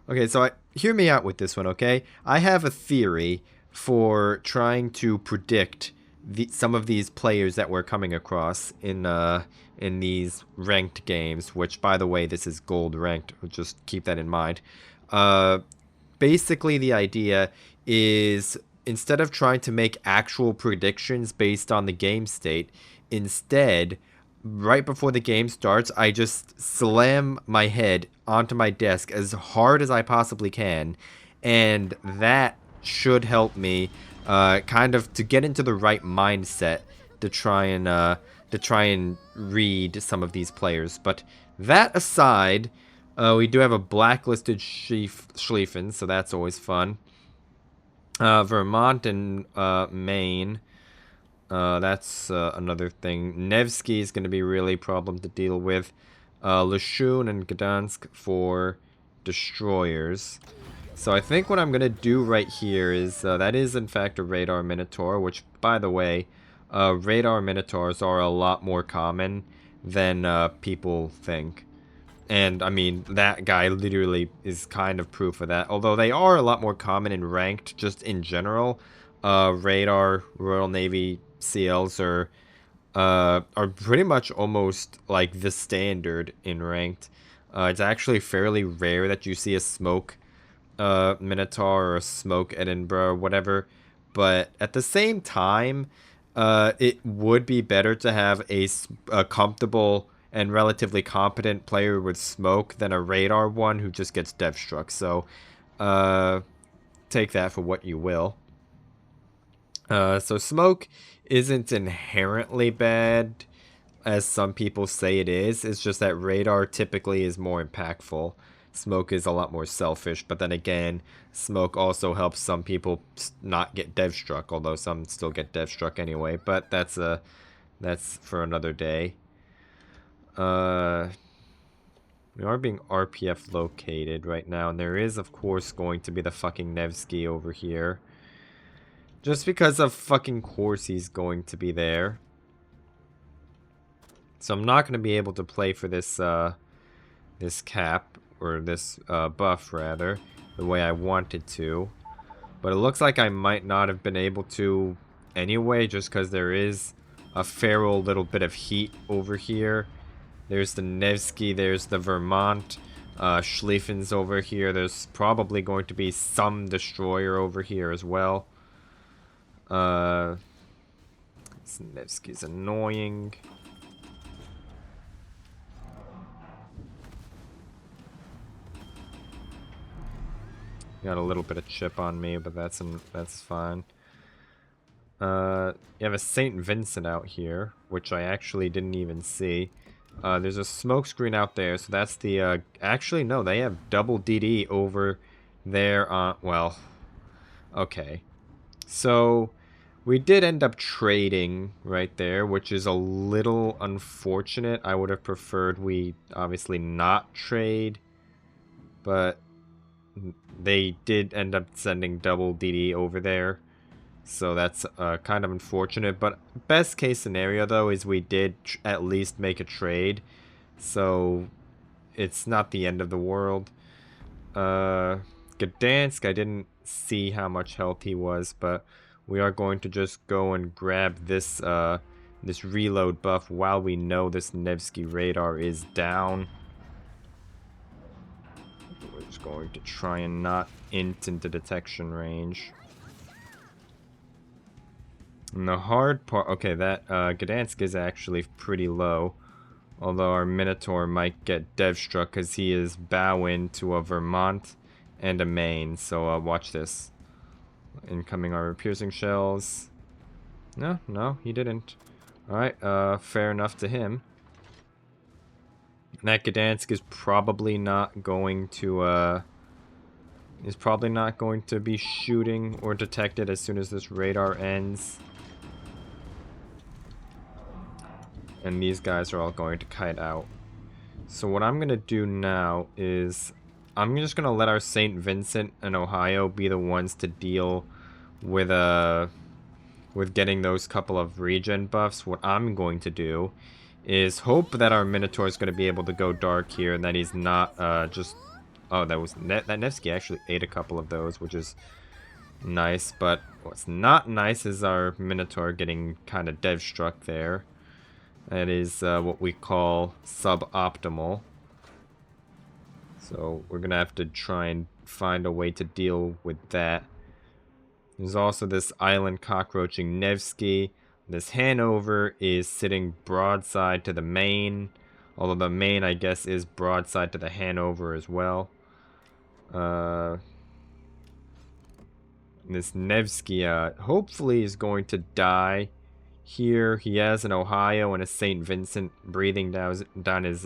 Okay, so hear me out with this one, okay? I have a theory for trying to predict some of these players that we're coming across in these ranked games. Which, by the way, this is gold ranked. Just keep that in mind. Uh, Basically, the idea is instead of trying to make actual predictions based on the game state, instead, right before the game starts, I just slam my head onto my desk as hard as I possibly can, and that should help me kind of to get into the right mindset to try and read some of these players. But that aside, we do have a blacklisted Schlieffen, so that's always fun. Vermont and Maine. That's another thing. Nevsky is going to be really a problem to deal with. Lashun and Gdansk for destroyers. So I think what I'm going to do right here is, that is in fact a radar Minotaur, which, by the way, radar Minotaurs are a lot more common than people think. And, I mean, that guy literally is kind of proof of that. Although they are a lot more common in ranked, just in general. Radar, Royal Navy CLs are pretty much almost like the standard in ranked. It's actually fairly rare that you see a smoke Minotaur or a smoke Edinburgh or whatever. But at the same time, it would be better to have a comfortable and relatively competent player with smoke than a radar one who just gets dev struck. So, take that for what you will. So smoke isn't inherently bad, as some people say it is. It's just that radar typically is more impactful. Smoke is a lot more selfish, but then again, smoke also helps some people not get dev struck, although some still get dev struck anyway. But that's for another day. We are being RPF located right now, and there is, of course, going to be the fucking Nevsky over here. Just because of fucking course he's going to be there. So I'm not going to be able to play for this, this cap, or this, buff, rather, the way I wanted to. But it looks like I might not have been able to anyway, just because there is a fair old little bit of heat over here. There's the Nevsky, there's the Vermont, Schlieffen's over here. There's probably going to be some destroyer over here as well. Nevsky's annoying. Got a little bit of chip on me, but that's fine. You have a St. Vincent out here, which I actually didn't even see. There's a smoke screen out there, so that's the, actually, no, they have double DD over there on, well, okay. So, we did end up trading right there, which is a little unfortunate. I would have preferred we obviously not trade, but they did end up sending double DD over there. So that's kind of unfortunate. But best case scenario, though, is we did at least make a trade. So it's not the end of the world. Gdansk, I didn't see how much health he was, but we are going to just go and grab this this reload buff while we know this Nevsky radar is down. We're just going to try and not int into detection range. And the hard part, okay, that Gdansk is actually pretty low. Although our Minotaur might get dev struck because he is bow into a Vermont and a Maine. So watch this. Incoming armor piercing shells. No, he didn't. Alright, fair enough to him. That Gdansk is probably not going to be shooting or detected as soon as this radar ends. And these guys are all going to kite out. So what I'm going to do now is I'm just going to let our St. Vincent and Ohio be the ones to deal with getting those couple of regen buffs. What I'm going to do is hope that our Minotaur is going to be able to go dark here and that he's not just Oh, that Nevsky actually ate a couple of those, which is nice. But what's not nice is our Minotaur getting kind of dev struck there. That is what we call suboptimal. So we're gonna have to try and find a way to deal with that. There's also this island cockroaching Nevsky. This Hanover is sitting broadside to the main. Although the main, I guess, is broadside to the Hanover as well. This Nevsky, hopefully is going to die here. He has an Ohio and a St. Vincent breathing down his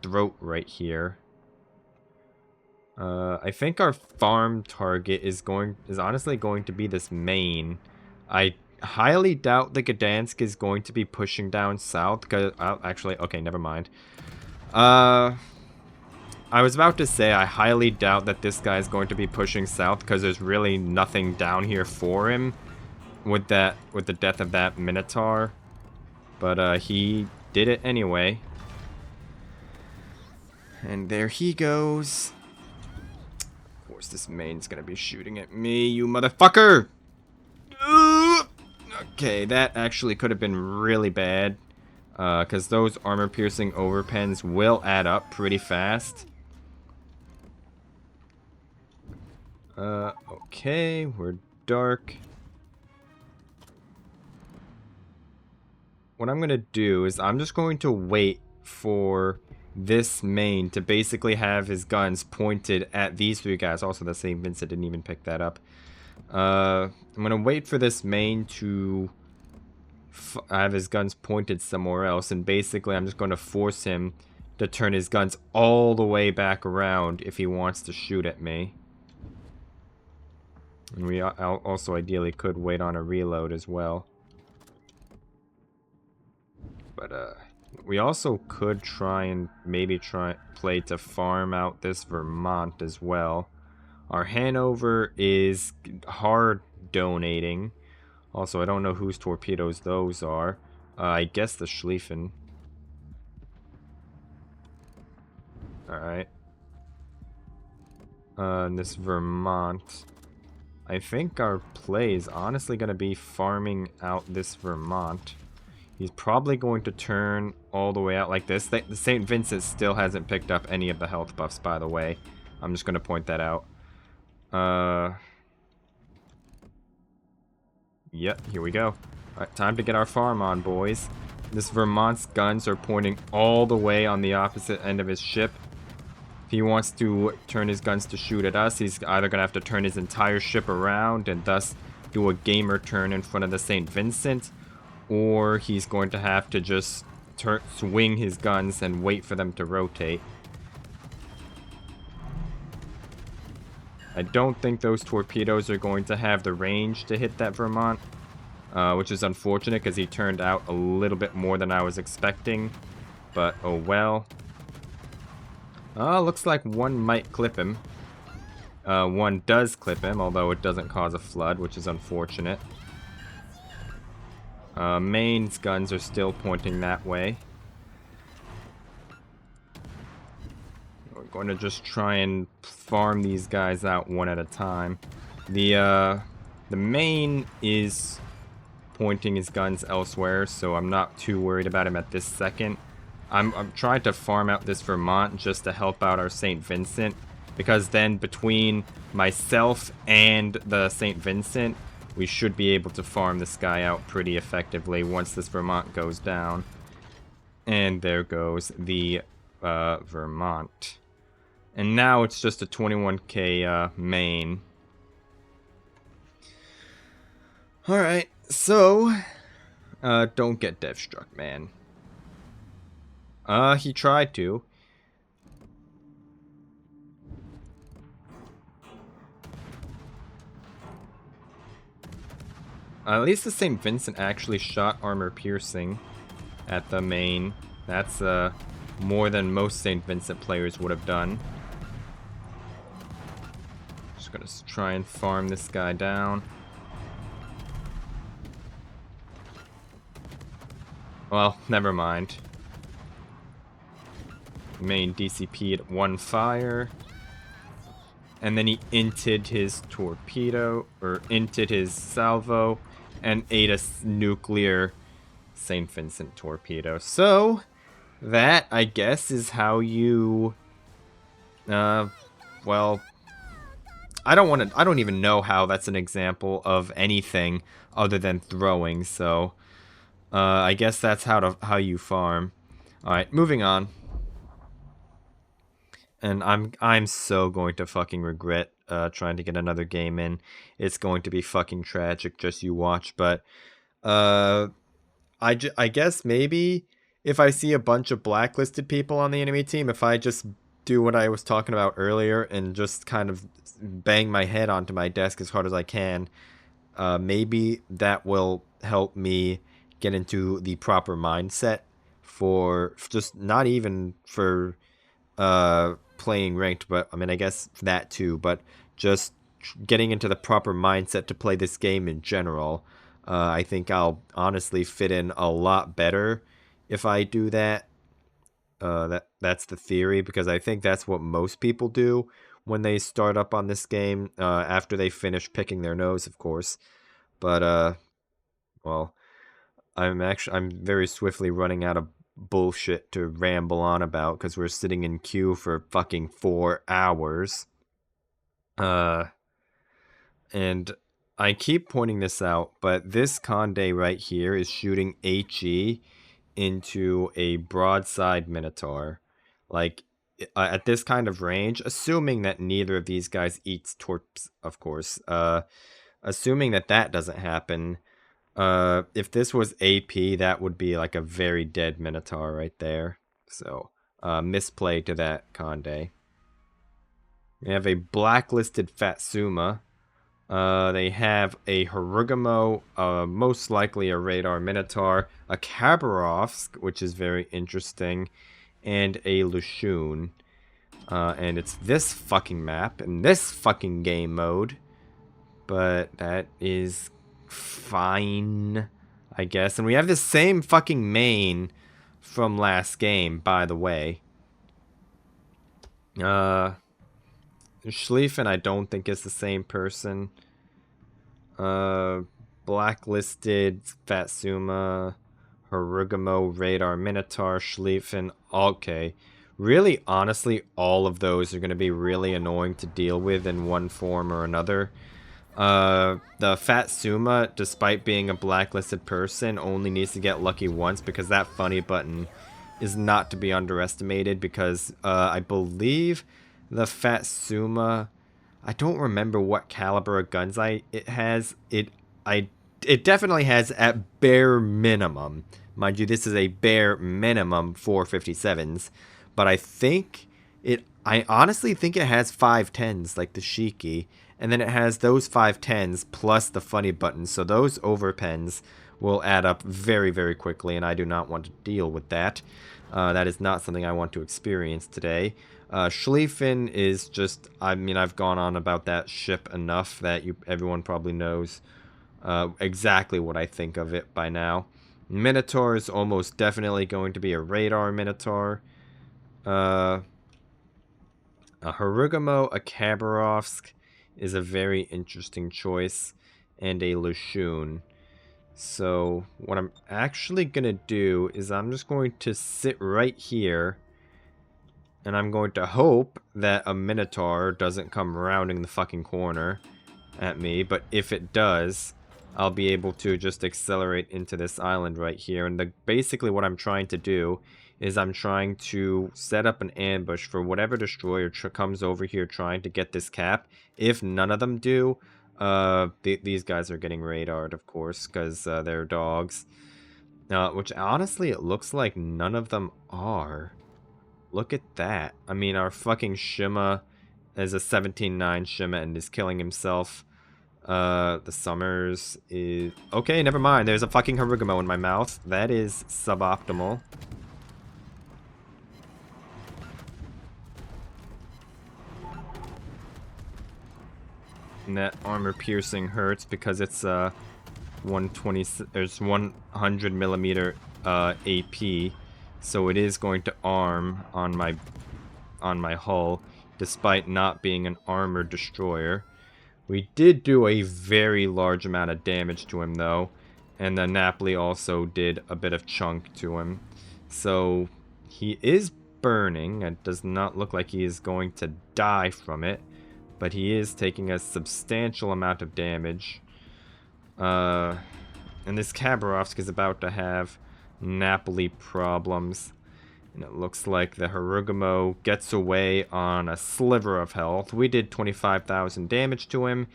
throat right here. I think our farm target is honestly going to be this main. I highly doubt the Gdansk is going to be pushing down south because actually, okay, never mind. I was about to say I highly doubt that this guy is going to be pushing south because there's really nothing down here for him with the death of that Minotaur. But he did it anyway. And there he goes. Of course, this main's gonna be shooting at me, you motherfucker! Okay, that actually could have been really bad. Because those armor-piercing overpens will add up pretty fast. Okay, we're dark. What I'm gonna do is I'm just going to wait for this main to basically have his guns pointed at these three guys. Also, the St. Vincent didn't even pick that up. I'm gonna wait for this main to have his guns pointed somewhere else, and basically I'm just going to force him to turn his guns all the way back around if he wants to shoot at me. And we also ideally could wait on a reload as well. But we also could try and maybe play to farm out this Vermont as well. Our Hanover is hard donating. Also, I don't know whose torpedoes those are. I guess the Schlieffen. Alright. And this Vermont. I think our play is honestly going to be farming out this Vermont. He's probably going to turn all the way out like this. The St. Vincent still hasn't picked up any of the health buffs, by the way. I'm just going to point that out. Yep, here we go. Alright, time to get our farm on, boys. This Vermont's guns are pointing all the way on the opposite end of his ship. If he wants to turn his guns to shoot at us, he's either going to have to turn his entire ship around and thus do a gamer turn in front of the St. Vincent, or he's going to have to just swing his guns and wait for them to rotate. I don't think those torpedoes are going to have the range to hit that Vermont, which is unfortunate because he turned out a little bit more than I was expecting, but oh well. Looks like one might clip him. One does clip him, although it doesn't cause a flood, which is unfortunate. Main's guns are still pointing that way. We're going to just try and farm these guys out one at a time. The main is pointing his guns elsewhere, so I'm not too worried about him at this second. I'm trying to farm out this Vermont just to help out our St. Vincent, because then between myself and the St. Vincent, we should be able to farm this guy out pretty effectively once this Vermont goes down. And there goes the Vermont. And now it's just a 21k main. Alright, so don't get dev struck, man. He tried to. At least the St. Vincent actually shot armor piercing at the main. That's more than most St. Vincent players would have done. Just gonna try and farm this guy down. Well, never mind. main DCP'd one fire. And then he inted his torpedo, or inted his salvo, and ate a nuclear St. Vincent torpedo. So, that, I guess, is how you, well, I don't even know how that's an example of anything other than throwing, so, I guess that's how you farm. Alright, moving on. And I'm so going to fucking regret trying to get another game in. It's going to be fucking tragic, just you watch. But I guess maybe if I see a bunch of blacklisted people on the enemy team, if I just do what I was talking about earlier and just kind of bang my head onto my desk as hard as I can, maybe that will help me get into the proper mindset for just not even for playing ranked, but I mean, I guess that too, but just getting into the proper mindset to play this game in general. I think I'll honestly fit in a lot better if I do that. That's the theory, because I think that's what most people do when they start up on this game, after they finish picking their nose, of course. But well, I'm very swiftly running out of bullshit to ramble on about because we're sitting in queue for fucking 4 hours. And I keep pointing this out, but this Conde right here is shooting HE into a broadside Minotaur. Like, at this kind of range, assuming that neither of these guys eats torps, of course, assuming that that doesn't happen, if this was AP, that would be like a very dead Minotaur right there. So, misplay to that Conde. We have a blacklisted Fatsuma. They have a Harugamo, most likely a Radar Minotaur, a Khabarovsk, which is very interesting, and a Lushun. And it's this fucking map, in this fucking game mode. But that is fine, I guess. And we have the same fucking main from last game, by the way. Schlieffen, I don't think is the same person. Blacklisted, Fatsuma, Harugamo, Radar, Minotaur, Schlieffen. Okay. Really, honestly, all of those are going to be really annoying to deal with in one form or another. The Fatsuma, despite being a blacklisted person, only needs to get lucky once because that funny button is not to be underestimated because I believe the Fatsuma, I don't remember what caliber of guns it has. It definitely has at bare minimum. Mind you, this is a bare minimum 457s, but I honestly think it has 510s like the Shiki, and then it has those 510s plus the funny buttons, so those overpens will add up very, very quickly, and I do not want to deal with that. That is not something I want to experience today. Schlieffen is just, I mean, I've gone on about that ship enough that everyone probably knows exactly what I think of it by now. Minotaur is almost definitely going to be a Radar Minotaur. A Harugamo, a Khabarovsk is a very interesting choice, and a Lushun. So what I'm actually going to do is I'm just going to sit right here, and I'm going to hope that a Minotaur doesn't come rounding the fucking corner at me, but if it does, I'll be able to just accelerate into this island right here. And basically what I'm trying to do is I'm trying to set up an ambush for whatever destroyer comes over here trying to get this cap. If none of them do, these guys are getting radared, of course, because they're dogs. Which honestly, it looks like none of them are. Look at that. I mean, our fucking Shima is a 17-9 Shima and is killing himself. The Summers is... Okay, never mind. There's a fucking Harugamo in my mouth. That is suboptimal. And that armor piercing hurts because it's 120. There's 100 millimeter AP. So it is going to arm on my hull, despite not being an armored destroyer. We did do a very large amount of damage to him, though, and the Napoli also did a bit of chunk to him. So he is burning. It does not look like he is going to die from it, but he is taking a substantial amount of damage. And this Khabarovsk is about to have Napoli problems. And it looks like the Harugumo gets away on a sliver of health. We did 25,000 damage to him.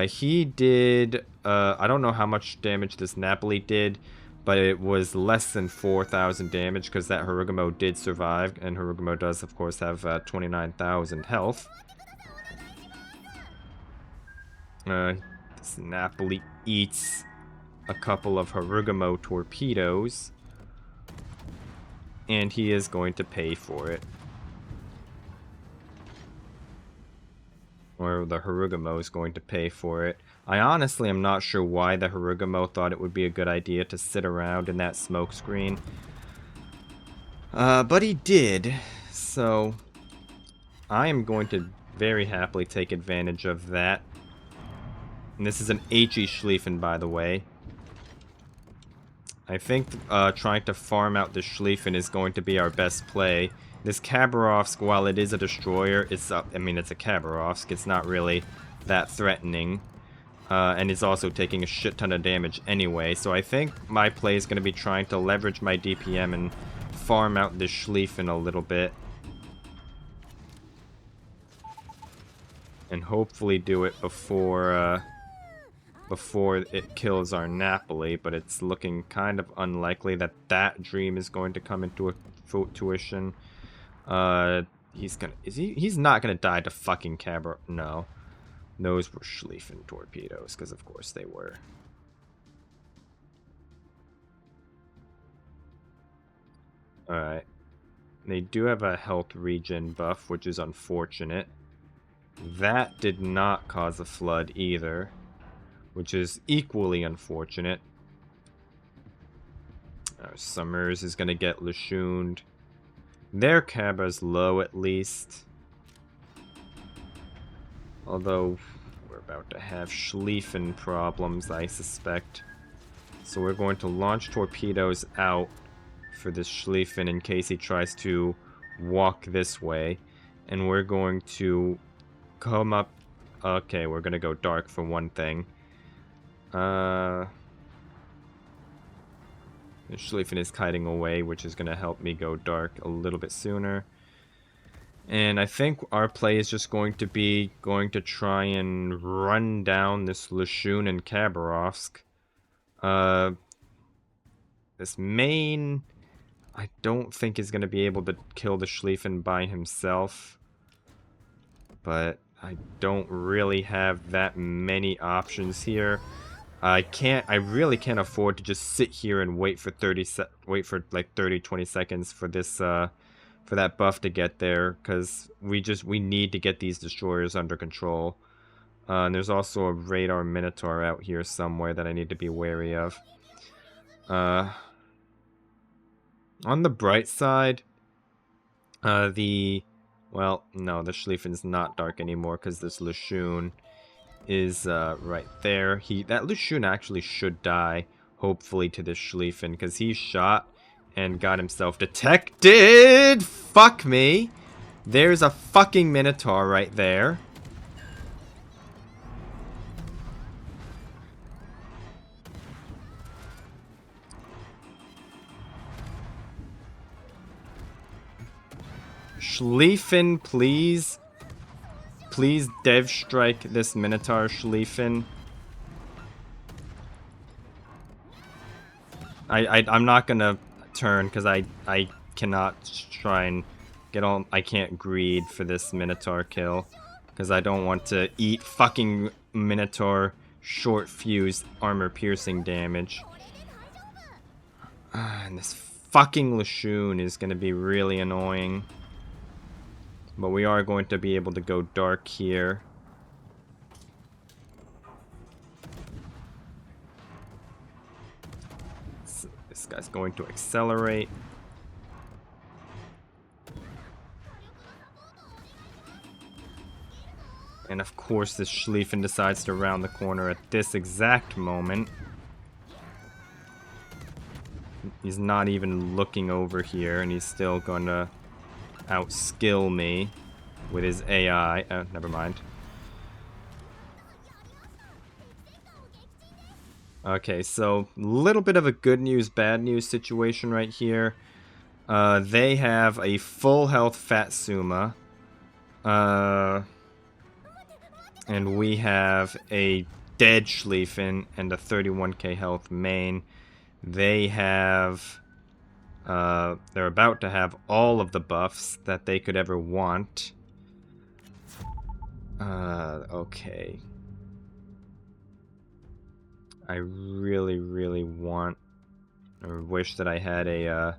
He did, I don't know how much damage this Napoli did, but it was less than 4,000 damage because that Harugumo did survive. And Harugumo does, of course, have 29,000 health. This Napoli eats a couple of Harugumo torpedoes. And he is going to pay for it. Or the Harugumo is going to pay for it. I honestly am not sure why the Harugumo thought it would be a good idea to sit around in that smoke screen. But he did. So I am going to very happily take advantage of that. And this is an HE Schlieffen, by the way. I think trying to farm out the Schlieffen is going to be our best play. This Khabarovsk, while it is a destroyer, it's a Khabarovsk. It's not really that threatening. And it's also taking a shit ton of damage anyway. So I think my play is going to be trying to leverage my DPM and farm out the Schlieffen a little bit. And hopefully do it before it kills our Napoli, but it's looking kind of unlikely that that dream is going to come into fruition. He's not gonna die to fucking Cabra. No, those were Schlieffen torpedoes, because of course they were. All right, they do have a health regen buff, which is unfortunate. That did not cause a flood either, which is equally unfortunate. Summers is going to get Lashuned. Their Cabba's low at least. Although we're about to have Schlieffen problems, I suspect. So we're going to launch torpedoes out for this Schlieffen in case he tries to walk this way. And we're going to come up... Okay, we're going to go dark for one thing. The Schlieffen is kiting away, which is going to help me go dark a little bit sooner. And I think our play is just going to try and run down this Lashun and Khabarovsk. This main, I don't think is going to be able to kill the Schlieffen by himself. But I don't really have that many options here. I really can't afford to just sit here and wait for 20 seconds for this for that buff to get there, because we need to get these destroyers under control. And there's also a radar Minotaur out here somewhere that I need to be wary of. On the bright side, the Schlieffen's not dark anymore because this Lashun is right there. That Lashun actually should die, hopefully, to this Schlieffen, because he shot and got himself detected. Fuck me. There's a fucking Minotaur right there. Schlieffen, please. Please dev strike this Minotaur Schlieffen. I'm not gonna turn because I cannot try and get all. I can't greed for this Minotaur kill because I don't want to eat fucking Minotaur short fuse armor piercing damage. And this fucking Lashun is gonna be really annoying. But we are going to be able to go dark here. So this guy's going to accelerate. And of course this Schlieffen decides to round the corner at this exact moment. He's not even looking over here, and he's still gonna outskill me with his AI. Oh, never mind. Okay, so little bit of a good news, bad news situation right here. They have a full health Fatsuma. And we have a dead Schlieffen and a 31k health main. They have... they're about to have all of the buffs that they could ever want. Okay. I really, really want or wish that I had a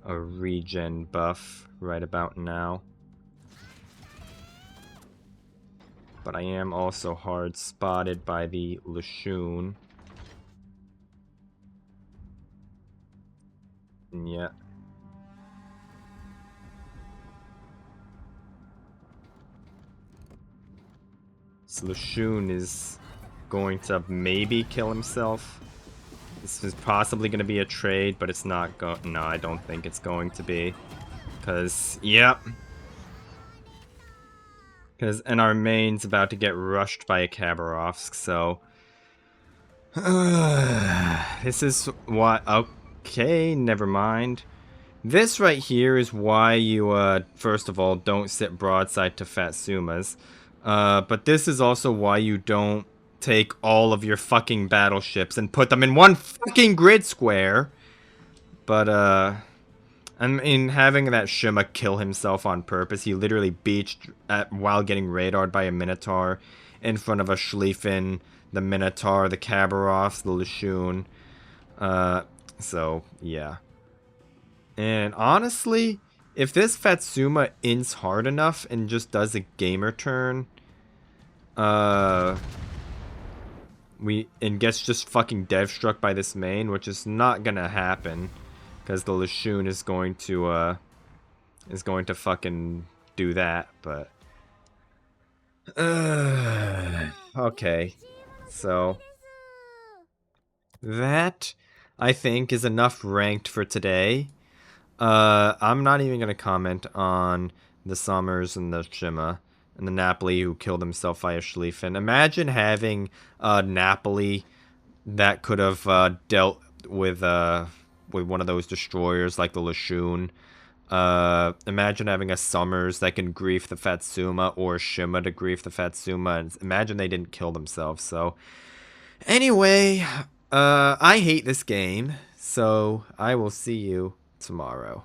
regen buff right about now. But I am also hard spotted by the Lashun. And yeah. So Lashun is going to maybe kill himself. This is possibly going to be a trade, but it's not no, I don't think it's going to be. Because, yep. And our main's about to get rushed by a Khabarovsk, so... this is why... Okay, never mind. This right here is why you, first of all, don't sit broadside to Fatsumas. But this is also why you don't take all of your fucking battleships and put them in one fucking grid square. But, I mean, having that Shima kill himself on purpose, he literally beached while getting radared by a Minotaur in front of a Schlieffen, the Minotaur, the Khabarovsk, the Lashun. So, yeah. And honestly, if this Fatsuma ints hard enough and just does a gamer turn, and gets just fucking dev struck by this main, which is not gonna happen. Because the Lashun is going to fucking do that, but... okay. So... that, I think, is enough ranked for today. I'm not even going to comment on the Sommers and the Shima and the Napoli who killed himself via Schlieffen. Imagine having Napoli that could have dealt with one of those destroyers like the Lashun. Imagine having a Summers that can grief the Fatsuma, or Shima to grief the Fatsuma, and imagine they didn't kill themselves. So, anyway, I hate this game, so I will see you tomorrow.